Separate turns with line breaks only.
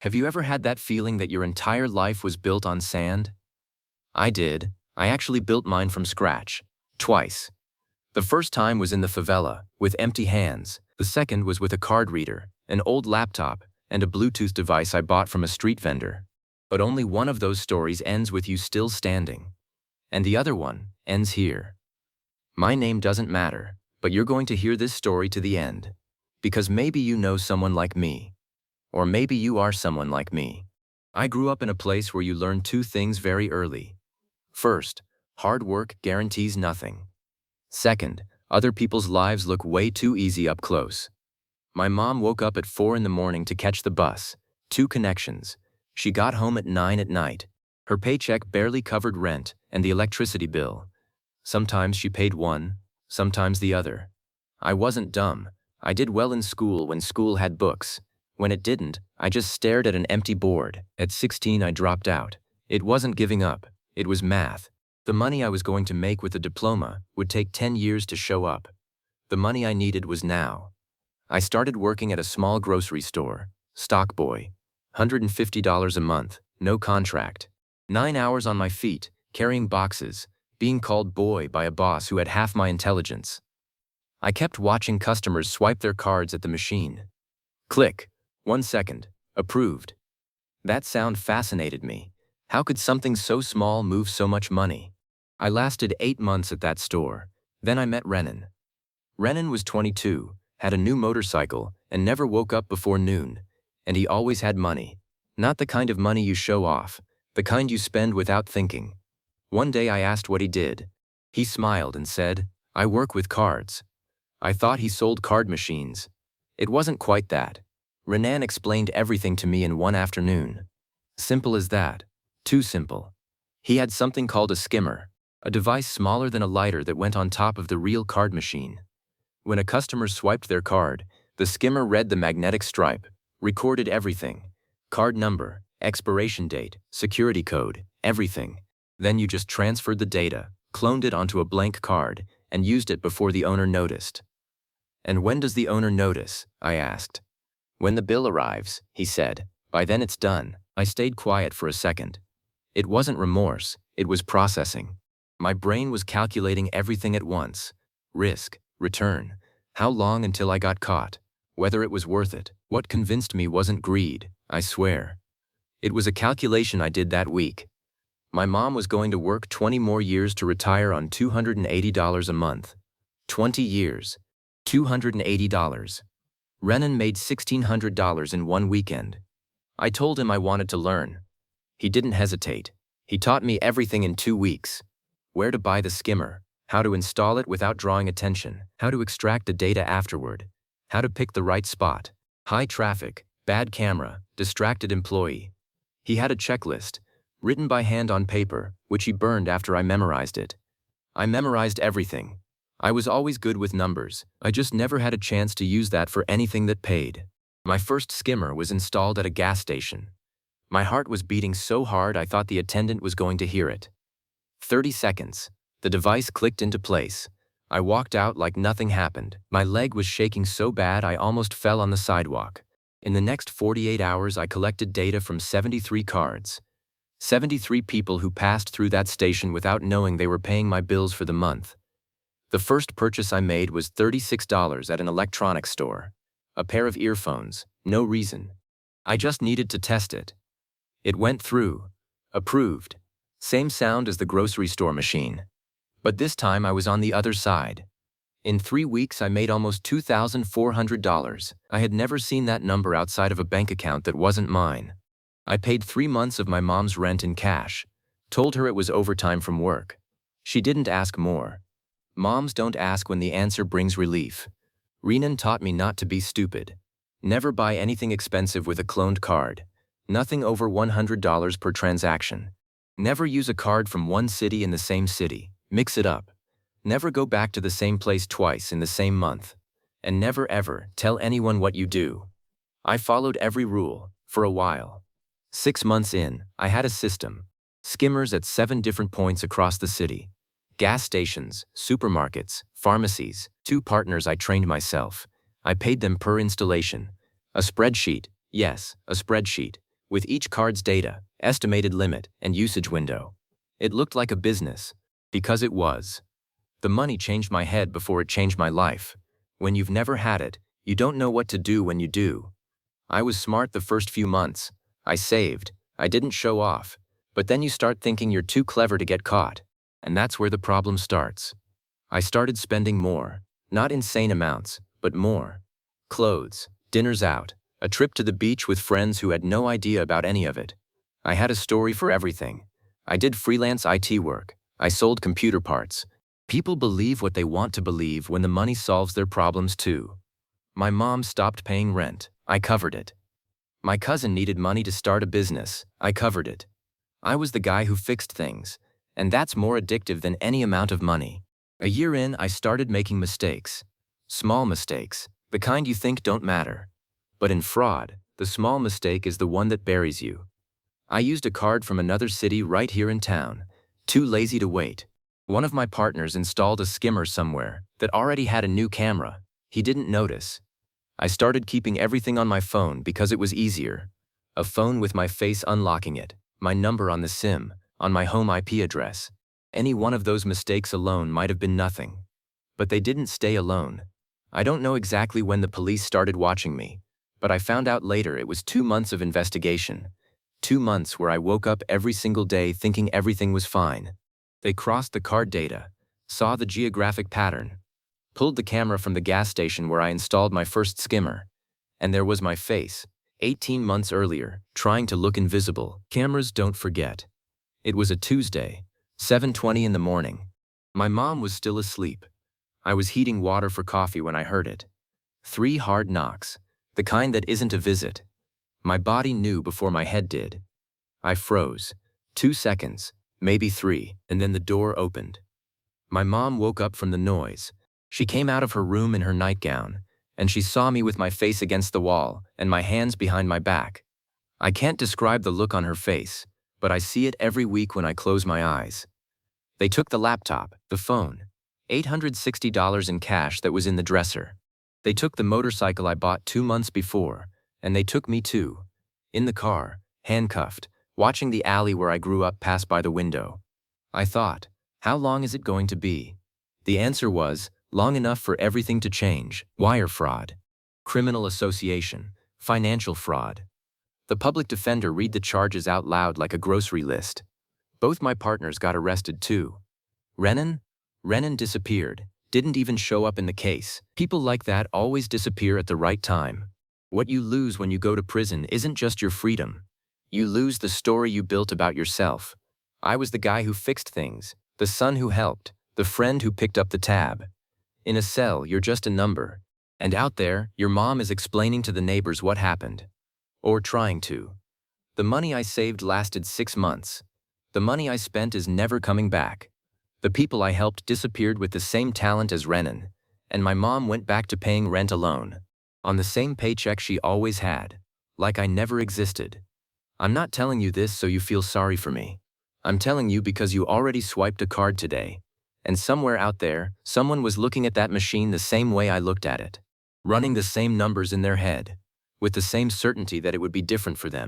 Have you ever had that feeling that your entire life was built on sand? I did. I actually built mine from scratch. Twice. The first time was in the favela, with empty hands. The second was with a card reader, an old laptop, and a Bluetooth device I bought from a street vendor. But only one of those stories ends with you still standing. And the other one ends here. My name doesn't matter, but you're going to hear this story to the end. Because maybe you know someone like me. Or maybe you are someone like me. I grew up in a place where you learn two things very early. First, hard work guarantees nothing. Second, other people's lives look way too easy up close. My mom woke up at 4 in the morning to catch the bus. 2 connections. She got home at 9 at night. Her paycheck barely covered rent and the electricity bill. Sometimes she paid one, sometimes the other. I wasn't dumb. I did well in school when school had books. When it didn't, I just stared at an empty board. At 16, I dropped out. It wasn't giving up. It was math. The money I was going to make with a diploma would take 10 years to show up. The money I needed was now. I started working at a small grocery store, stock boy. $150 a month, no contract. 9 hours on my feet, carrying boxes, being called boy by a boss who had half my intelligence. I kept watching customers swipe their cards at the machine. Click. 1 second. Approved. That sound fascinated me. How could something so small move so much money? I lasted 8 months at that store. Then I met Renan. Renan was 22, had a new motorcycle, and never woke up before noon. And he always had money. Not the kind of money you show off, the kind you spend without thinking. One day I asked what he did. He smiled and said, "I work with cards." I thought he sold card machines. It wasn't quite that. Renan explained everything to me in one afternoon. Simple as that. Too simple. He had something called a skimmer, a device smaller than a lighter that went on top of the real card machine. When a customer swiped their card, the skimmer read the magnetic stripe, recorded everything. Card number, expiration date, security code, everything. Then you just transferred the data, cloned it onto a blank card, and used it before the owner noticed. And when does the owner notice? I asked. When the bill arrives, he said. By then it's done. I stayed quiet for a second. It wasn't remorse, it was processing. My brain was calculating everything at once. Risk, return, how long until I got caught, whether it was worth it. What convinced me wasn't greed, I swear. It was a calculation I did that week. My mom was going to work 20 more years to retire on $280 a month. 20 years. $280. Renan made $1,600 in one weekend. I told him I wanted to learn. He didn't hesitate. He taught me everything in 2 weeks. Where to buy the skimmer, how to install it without drawing attention, how to extract the data afterward, how to pick the right spot. High traffic, bad camera, distracted employee. He had a checklist, written by hand on paper, which he burned after I memorized it. I memorized everything. I was always good with numbers. I just never had a chance to use that for anything that paid. My first skimmer was installed at a gas station. My heart was beating so hard I thought the attendant was going to hear it. 30 seconds. The device clicked into place. I walked out like nothing happened. My leg was shaking so bad I almost fell on the sidewalk. In the next 48 hours I collected data from 73 cards. 73 people who passed through that station without knowing they were paying my bills for the month. The first purchase I made was $36 at an electronics store. A pair of earphones, no reason. I just needed to test it. It went through. Approved. Same sound as the grocery store machine. But this time I was on the other side. In 3 weeks I made almost $2,400. I had never seen that number outside of a bank account that wasn't mine. I paid 3 months of my mom's rent in cash. Told her it was overtime from work. She didn't ask more. Moms don't ask when the answer brings relief. Renan taught me not to be stupid. Never buy anything expensive with a cloned card. Nothing over $100 per transaction. Never use a card from one city in the same city. Mix it up. Never go back to the same place twice in the same month. And never ever tell anyone what you do. I followed every rule, for a while. 6 months in, I had a system. Skimmers at 7 different points across the city. Gas stations, supermarkets, pharmacies, 2 partners I trained myself. I paid them per installation. A spreadsheet, yes, a spreadsheet. with each card's data, estimated limit, and usage window. It looked like a business, because it was. The money changed my head before it changed my life. When you've never had it, you don't know what to do when you do. I was smart the first few months. I saved. I didn't show off. But then you start thinking you're too clever to get caught. And that's where the problem starts. I started spending more. Not insane amounts, but more. Clothes, dinners out, a trip to the beach with friends who had no idea about any of it. I had a story for everything. I did freelance IT work. I sold computer parts. People believe what they want to believe when the money solves their problems too. My mom stopped paying rent. I covered it. My cousin needed money to start a business. I covered it. I was the guy who fixed things, and that's more addictive than any amount of money. A year in, I started making mistakes. Small mistakes, the kind you think don't matter. But in fraud, the small mistake is the one that buries you. I used a card from another city right here in town. Too lazy to wait. One of my partners installed a skimmer somewhere that already had a new camera. He didn't notice. I started keeping everything on my phone because it was easier. A phone with my face unlocking it, my number on the SIM, on my home IP address. Any one of those mistakes alone might have been nothing. But they didn't stay alone. I don't know exactly when the police started watching me, but I found out later it was 2 months of investigation. 2 months where I woke up every single day thinking everything was fine. They crossed the card data, saw the geographic pattern, pulled the camera from the gas station where I installed my first skimmer, and there was my face, 18 months earlier, trying to look invisible. Cameras don't forget. It was a Tuesday, 7:20 in the morning. My mom was still asleep. I was heating water for coffee when I heard it. 3 hard knocks, the kind that isn't a visit. My body knew before my head did. I froze. 2 seconds, maybe 3, and then the door opened. My mom woke up from the noise. She came out of her room in her nightgown, and she saw me with my face against the wall and my hands behind my back. I can't describe the look on her face, but I see it every week when I close my eyes. They took the laptop, the phone, $860 in cash that was in the dresser. They took the motorcycle I bought 2 months before, and they took me too. In the car, handcuffed, watching the alley where I grew up pass by the window. I thought, how long is it going to be? The answer was, long enough for everything to change. Wire fraud, criminal association, financial fraud. The public defender read the charges out loud like a grocery list. Both my partners got arrested too. Renan disappeared, didn't even show up in the case. People like that always disappear at the right time. What you lose when you go to prison isn't just your freedom. You lose the story you built about yourself. I was the guy who fixed things, the son who helped, the friend who picked up the tab. In a cell, you're just a number. And out there, your mom is explaining to the neighbors what happened. Or trying to. The money I saved lasted 6 months. The money I spent is never coming back. The people I helped disappeared with the same talent as Renan, and my mom went back to paying rent alone. On the same paycheck she always had. Like I never existed. I'm not telling you this so you feel sorry for me. I'm telling you because you already swiped a card today. And somewhere out there, someone was looking at that machine the same way I looked at it. Running the same numbers in their head. With the same certainty that it would be different for them.